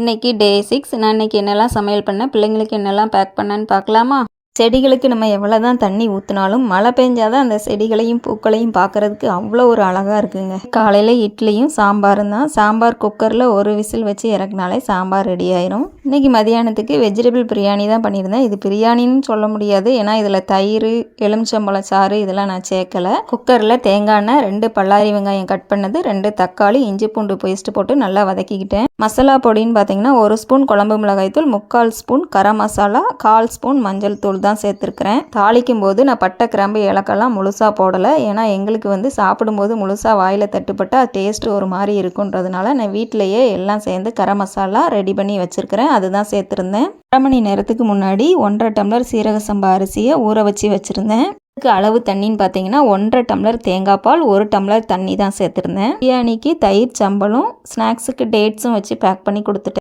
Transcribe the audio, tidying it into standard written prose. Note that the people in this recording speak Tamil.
இன்னைக்கு டே 6. நான் இன்னைக்கு என்னெல்லாம் சமையல் பண்ணேன், பிள்ளைங்களுக்கு என்னெல்லாம் பேக் பண்ணேன்னு பார்க்கலாமா? செடிகளுக்கு நம்ம எவ்வளோ தான் தண்ணி ஊற்றினாலும் மழை பெஞ்சாதான் அந்த செடிகளையும் பூக்களையும் பார்க்குறதுக்கு அவ்வளோ ஒரு அழகாக இருக்குங்க. காலையில் இட்லியும் சாம்பாரும் தான். சாம்பார் குக்கரில் ஒரு விசில் வச்சு இறக்குனாலே சாம்பார் ரெடி ஆயிரும். இன்றைக்கி மதியானத்துக்கு வெஜிடபிள் பிரியாணி தான் பண்ணியிருந்தேன். இது பிரியாணின்னு சொல்ல முடியாது, ஏன்னா இதில் தயிர், எலுமிச்சம்பழம் சாறு இதெல்லாம் நான் சேர்க்கலை. குக்கரில் தேங்காய் எண்ணெய், 2 பல்லாரி வெங்காயம் கட் பண்ணது, 2 தக்காளி, இஞ்சி பூண்டு பேஸ்ட் போட்டு நல்லா வதக்கிக்கிட்டேன். மசாலா பொடின்னு பார்த்தீங்கன்னா 1 ஸ்பூன் குழம்பு மிளகாய்த்தூள், 3/4 ஸ்பூன் கரம் மசாலா, 1/4 ஸ்பூன் மஞ்சள் தூள் தான் சேர்த்துருக்கிறேன். தாளிக்கும் போது நான் பட்டை, கிராம்பு, ஏலக்காய்லாம் முழுசாக போடலை. ஏன்னா எங்களுக்கு சாப்பிடும்போது முழுசாக வாயில் தட்டுப்பட்டால் டேஸ்ட்டு ஒரு மாதிரி இருக்குன்றதுனால நான் வீட்டிலையே எல்லாம் சேர்ந்து கரம் மசாலா ரெடி பண்ணி வச்சுருக்கிறேன். அதுதான் சேர்த்துருந்தேன். 1/2 மணி நேரத்துக்கு முன்னாடி 1.5 டம்ளர் சீரக சம்பா அரிசியை ஊற வச்சு வச்சுருந்தேன். இதுக்கு அளவு தண்ணின்னு பார்த்தீங்கன்னா 1.5 டம்ளர் தேங்காய் பால், 1 டம்ளர் தண்ணி தான் சேர்த்துருந்தேன். பிரியாணிக்கு தயிர், சம்பளம், ஸ்நாக்ஸுக்கு டேட்ஸும் வச்சு பேக் பண்ணி கொடுத்துட்டேன்.